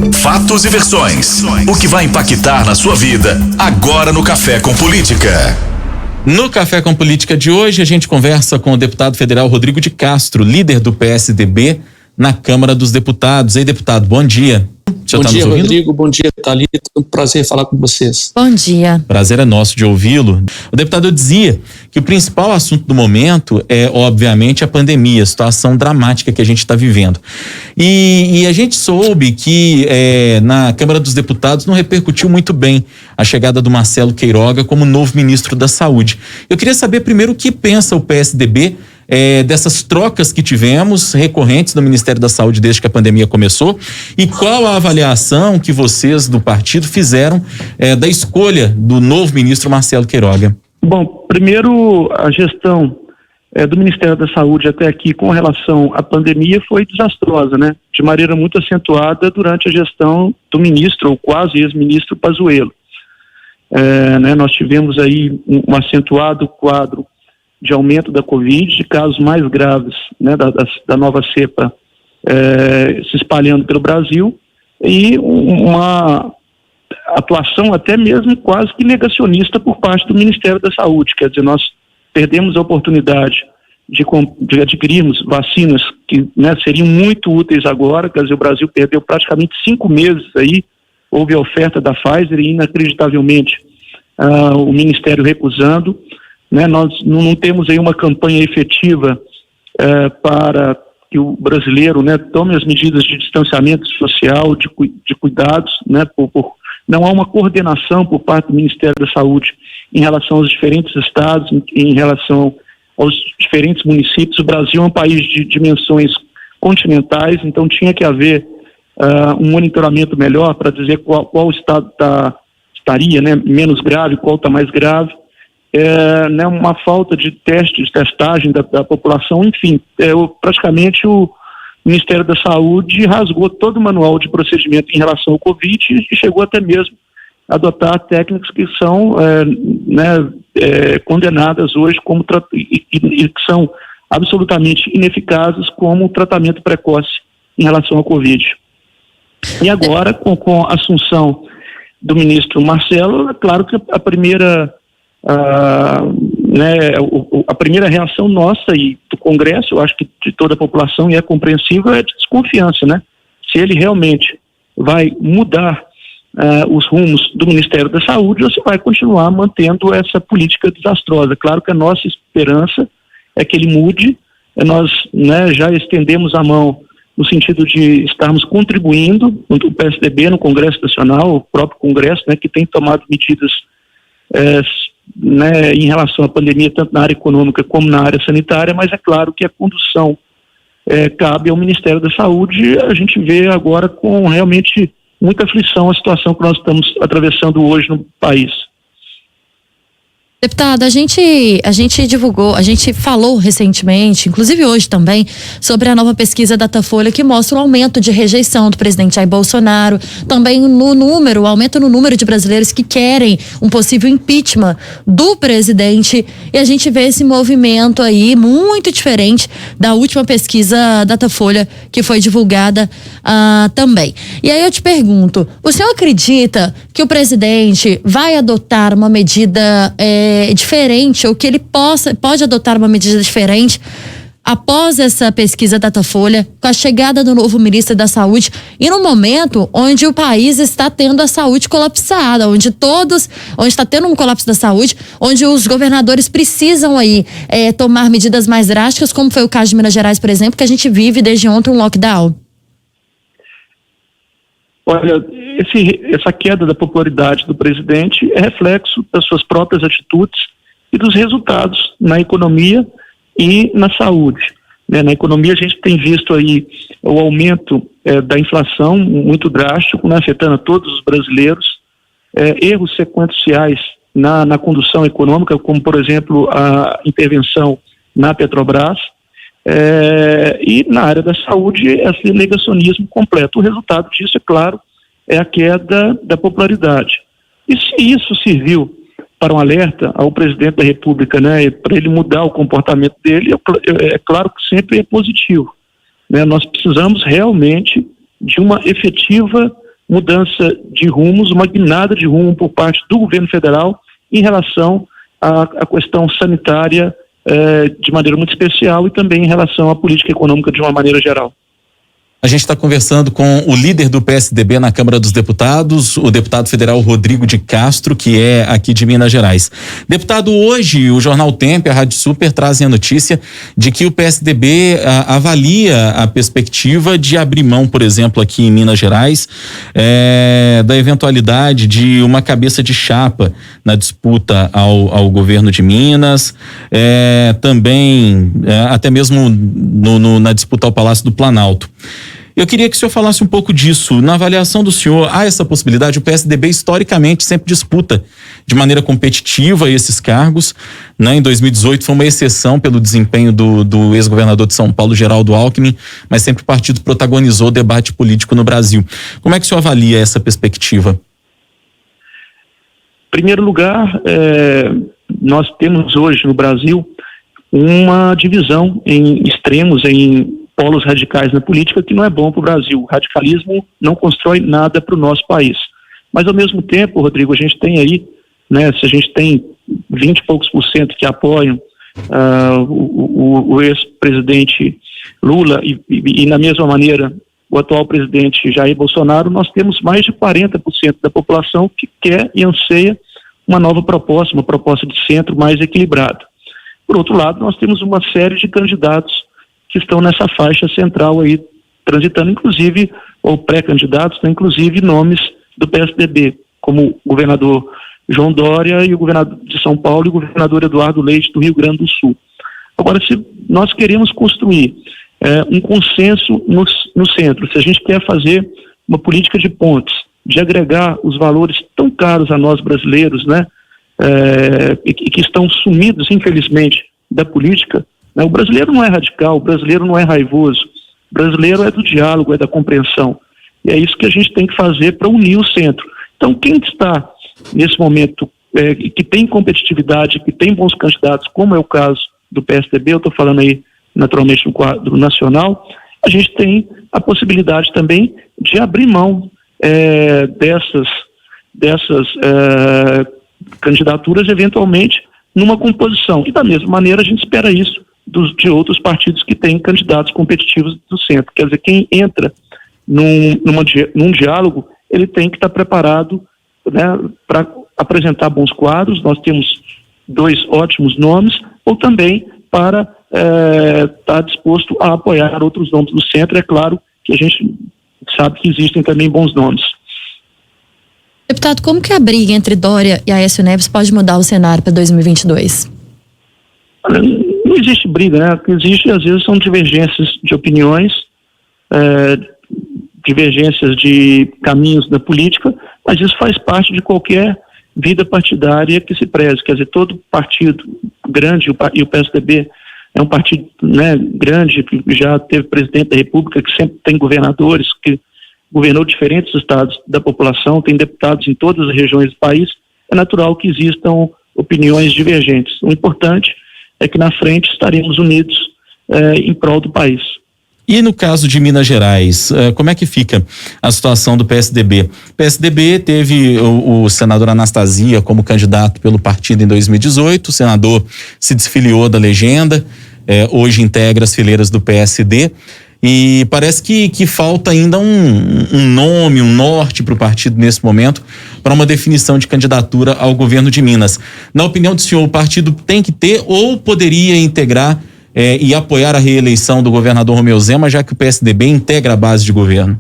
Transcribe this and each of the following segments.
Fatos e versões. O que vai impactar na sua vida agora no Café com Política. No Café com Política de hoje, a gente conversa com o deputado federal Rodrigo de Castro, líder do PSDB na Câmara dos Deputados. Ei, deputado, bom dia. Bom dia, Rodrigo. Bom dia, Thalita. Um prazer falar com vocês. Bom dia. Prazer é nosso de ouvi-lo. O deputado dizia que o principal assunto do momento é, obviamente, a pandemia, a situação dramática que a gente está vivendo. E a gente soube que na Câmara dos Deputados não repercutiu muito bem a chegada do Marcelo Queiroga como novo ministro da Saúde. Eu queria saber primeiro o que pensa o PSDB dessas trocas que tivemos recorrentes no Ministério da Saúde desde que a pandemia começou, e qual a avaliação que vocês do partido fizeram da escolha do novo ministro Marcelo Queiroga. Bom, primeiro, a gestão do Ministério da Saúde até aqui com relação à pandemia foi desastrosa, né? De maneira muito acentuada durante a gestão do ministro, ou quase ex-ministro Pazuello. Nós tivemos aí um acentuado quadro de aumento da Covid, de casos mais graves, né, da nova cepa se espalhando pelo Brasil, e uma atuação até mesmo quase que negacionista por parte do Ministério da Saúde. Quer dizer, nós perdemos a oportunidade de adquirirmos vacinas que, né, seriam muito úteis agora. Quer dizer, o Brasil perdeu praticamente 5 meses aí, houve a oferta da Pfizer e inacreditavelmente o Ministério recusando. Né, nós não temos aí uma campanha efetiva para que o brasileiro, né, tome as medidas de distanciamento social, de cuidados, né, não há uma coordenação por parte do Ministério da Saúde em relação aos diferentes estados, em relação aos diferentes municípios. O Brasil é um país de dimensões continentais, então tinha que haver um monitoramento melhor para dizer qual estado estaria, né, menos grave, qual está mais grave. Né, uma falta de testagem da população, enfim, praticamente o Ministério da Saúde rasgou todo o manual de procedimento em relação ao Covid e chegou até mesmo a adotar técnicas que são condenadas hoje como e que são absolutamente ineficazes como tratamento precoce em relação ao Covid. E agora, com a assunção do ministro Marcelo, é claro que a primeira reação nossa e do Congresso, eu acho que de toda a população, e é compreensível, é de desconfiança, né? Se ele realmente vai mudar os rumos do Ministério da Saúde ou se vai continuar mantendo essa política desastrosa. Claro que a nossa esperança é que ele mude. Nós, né, já estendemos a mão no sentido de estarmos contribuindo, o PSDB no Congresso Nacional, o próprio Congresso, né, que tem tomado medidas em relação à pandemia, tanto na área econômica como na área sanitária, mas é claro que a condução cabe ao Ministério da Saúde. A gente vê agora com realmente muita aflição a situação que nós estamos atravessando hoje no país. Deputado, a gente divulgou, a gente falou recentemente, inclusive hoje também, sobre a nova pesquisa Datafolha que mostra o aumento de rejeição do presidente Jair Bolsonaro, também o aumento no número de brasileiros que querem um possível impeachment do presidente, e a gente vê esse movimento aí muito diferente da última pesquisa Datafolha que foi divulgada também. E aí eu te pergunto, o senhor acredita que o presidente vai adotar uma medida diferente, ou que ele pode adotar uma medida diferente após essa pesquisa Datafolha, com a chegada do novo ministro da Saúde, e no momento onde o país está tendo a saúde colapsada, onde está tendo um colapso da saúde, onde os governadores precisam aí tomar medidas mais drásticas, como foi o caso de Minas Gerais, por exemplo, que a gente vive desde ontem um lockdown? Olha, essa queda da popularidade do presidente é reflexo das suas próprias atitudes e dos resultados na economia e na saúde. Na economia a gente tem visto aí o aumento da inflação muito drástico, né, afetando a todos os brasileiros, erros sequenciais na condução econômica, como por exemplo a intervenção na Petrobras, e na área da saúde esse negacionismo completo. O resultado disso, é claro, é a queda da popularidade. E se isso serviu para um alerta ao presidente da República, né, para ele mudar o comportamento dele, é claro que sempre é positivo, né? Nós precisamos realmente de uma efetiva mudança de rumos, uma guinada de rumo por parte do governo federal em relação à questão sanitária de maneira muito especial e também em relação à política econômica de uma maneira geral. A gente está conversando com o líder do PSDB na Câmara dos Deputados, o deputado federal Rodrigo de Castro, que é aqui de Minas Gerais. Deputado, hoje o Jornal Tempo e a Rádio Super trazem a notícia de que o PSDB avalia a perspectiva de abrir mão, por exemplo, aqui em Minas Gerais, da eventualidade de uma cabeça de chapa na disputa ao governo de Minas, também até mesmo na disputa ao Palácio do Planalto. Eu queria que o senhor falasse um pouco disso. Na avaliação do senhor, há essa possibilidade? O PSDB historicamente sempre disputa de maneira competitiva esses cargos, né? Em 2018 foi uma exceção pelo desempenho do ex-governador de São Paulo, Geraldo Alckmin, mas sempre o partido protagonizou o debate político no Brasil. Como é que o senhor avalia essa perspectiva? Em primeiro lugar, nós temos hoje no Brasil uma divisão em extremos, em polos radicais na política, que não é bom para o Brasil. O radicalismo não constrói nada para o nosso país. Mas, ao mesmo tempo, Rodrigo, a gente tem aí, né, se a gente tem 20 e poucos % que apoiam o ex-presidente Lula e, na mesma maneira, o atual presidente Jair Bolsonaro, nós temos mais de 40% da população que quer e anseia uma nova proposta, uma proposta de centro mais equilibrada. Por outro lado, nós temos uma série de candidatos que estão nessa faixa central aí, transitando, inclusive, ou pré-candidatos, né, inclusive nomes do PSDB, como o governador João Dória e o governador de São Paulo e o governador Eduardo Leite do Rio Grande do Sul. Agora, se nós queremos construir um consenso no centro, se a gente quer fazer uma política de pontes, de agregar os valores tão caros a nós brasileiros, né, e que estão sumidos, infelizmente, da política, né? O brasileiro não é radical, o brasileiro não é raivoso, o brasileiro é do diálogo, é da compreensão. E é isso que a gente tem que fazer para unir o centro. Então, quem está nesse momento, que tem competitividade, que tem bons candidatos, como é o caso do PSDB, eu estou falando aí naturalmente no quadro nacional, a gente tem a possibilidade também de abrir mão dessas candidaturas eventualmente numa composição. E da mesma maneira a gente espera isso de outros partidos que têm candidatos competitivos do centro. Quer dizer, quem entra num diálogo, ele tem que estar preparado, né, para apresentar bons quadros. Nós temos 2 ótimos nomes, ou também para estar disposto a apoiar outros nomes do centro. É claro que a gente sabe que existem também bons nomes. Deputado, como que a briga entre Dória e Aécio Neves pode mudar o cenário para 2022? Não existe briga, né? O que existe, às vezes, são divergências de opiniões, divergências de caminhos da política, mas isso faz parte de qualquer vida partidária que se preze. Quer dizer, todo partido grande, e o PSDB é um partido, né, grande, que já teve presidente da República, que sempre tem governadores, que governou diferentes estados da população, tem deputados em todas as regiões do país. É natural que existam opiniões divergentes. O importante é que na frente estaremos unidos em prol do país. E no caso de Minas Gerais, como é que fica a situação do PSDB? O PSDB teve o senador Anastasia como candidato pelo partido em 2018, o senador se desfiliou da legenda, hoje integra as fileiras do PSD, e parece que falta ainda um nome, um norte para o partido nesse momento, para uma definição de candidatura ao governo de Minas. Na opinião do senhor, o partido tem que ter ou poderia integrar e apoiar a reeleição do governador Romeu Zema, já que o PSDB integra a base de governo?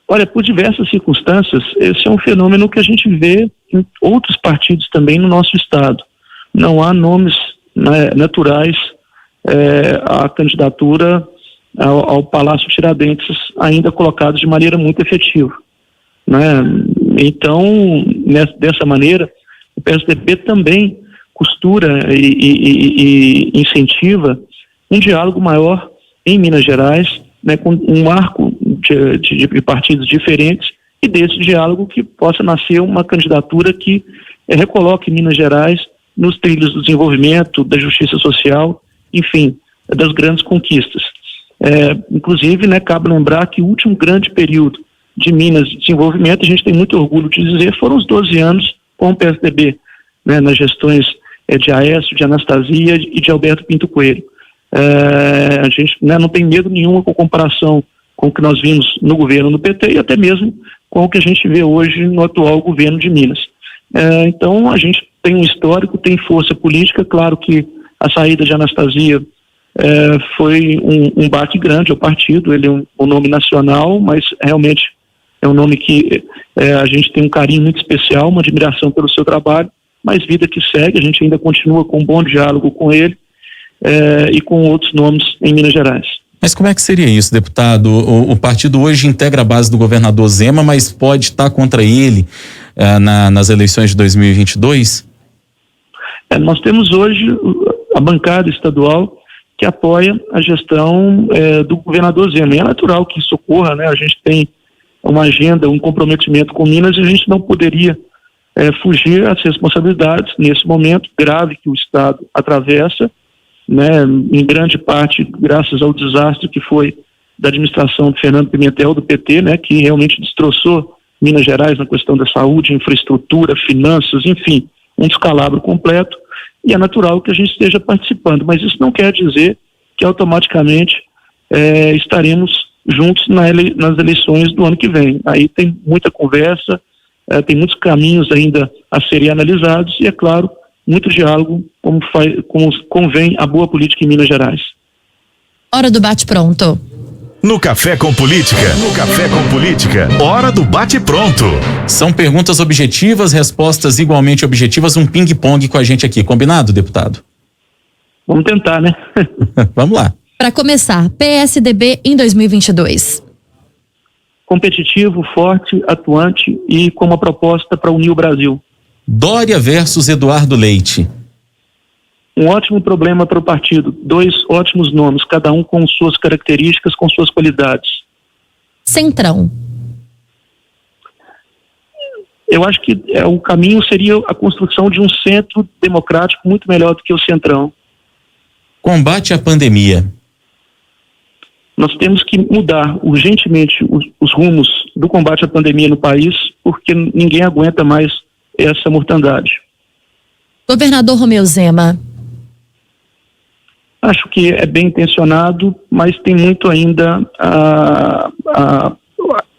Olha, por diversas circunstâncias, esse é um fenômeno que a gente vê em outros partidos também no nosso estado. Não há nomes, né, naturais à candidatura ao Palácio Tiradentes ainda colocados de maneira muito efetiva, né? Então, dessa maneira, o PSDB também costura e incentiva um diálogo maior em Minas Gerais, né, com um marco de partidos diferentes, e desse diálogo que possa nascer uma candidatura que recoloque Minas Gerais nos trilhos do desenvolvimento, da justiça social, enfim, das grandes conquistas. Inclusive, né, cabe lembrar que o último grande período de Minas de Desenvolvimento, a gente tem muito orgulho de dizer, foram os 12 anos com o PSDB, né, nas gestões de Aécio, de Anastasia e de Alberto Pinto Coelho. A gente, né, não tem medo nenhuma com comparação com o que nós vimos no governo do PT e até mesmo com o que a gente vê hoje no atual governo de Minas. Então a gente tem um histórico, tem força política. Claro que a saída de Anastasia foi um baque grande ao partido. Ele é um nome nacional, mas realmente é um nome que a gente tem um carinho muito especial, uma admiração pelo seu trabalho, mas vida que segue, a gente ainda continua com um bom diálogo com ele e com outros nomes em Minas Gerais. Mas como é que seria isso, deputado? O partido hoje integra a base do governador Zema, mas pode estar contra ele nas eleições de 2022? Nós temos hoje a bancada estadual que apoia a gestão do governador Zema. E é natural que isso ocorra, né? A gente tem uma agenda, um comprometimento com Minas e a gente não poderia fugir às responsabilidades nesse momento grave que o Estado atravessa, né, em grande parte graças ao desastre que foi da administração de Fernando Pimentel, do PT, né, que realmente destroçou Minas Gerais na questão da saúde, infraestrutura, finanças, enfim, um descalabro completo, e é natural que a gente esteja participando, mas isso não quer dizer que automaticamente estaremos juntos nas eleições do ano que vem. Aí tem muita conversa, tem muitos caminhos ainda a serem analisados e, é claro, muito diálogo, como convém a boa política em Minas Gerais. Hora do bate-pronto. No Café com Política. Hora do bate-pronto. São perguntas objetivas, respostas igualmente objetivas, um ping-pong com a gente aqui. Combinado, deputado? Vamos tentar, né? Vamos lá. Para começar, PSDB em 2022. Competitivo, forte, atuante e com uma proposta para unir o Brasil. Dória versus Eduardo Leite. Um ótimo problema para o partido. 2 ótimos nomes, cada um com suas características, com suas qualidades. Centrão. Eu acho que o caminho seria a construção de um centro democrático muito melhor do que o Centrão. Combate à pandemia. Nós temos que mudar urgentemente os rumos do combate à pandemia no país, porque ninguém aguenta mais essa mortandade. Governador Romeu Zema. Acho que é bem intencionado, mas tem muito ainda a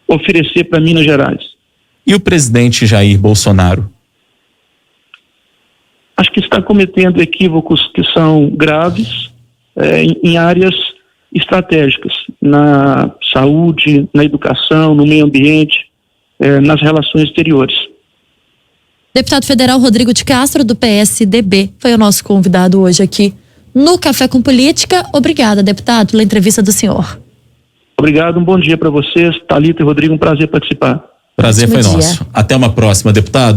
oferecer para Minas Gerais. E o presidente Jair Bolsonaro? Acho que está cometendo equívocos que são graves em áreas estratégicas, na saúde, na educação, no meio ambiente, nas relações exteriores. Deputado federal Rodrigo de Castro, do PSDB, foi o nosso convidado hoje aqui no Café com Política. Obrigada, deputado, pela entrevista do senhor. Obrigado, um bom dia para vocês, Thalita e Rodrigo, um prazer participar. Prazer foi Ótimo dia. nosso. Até uma próxima, deputado.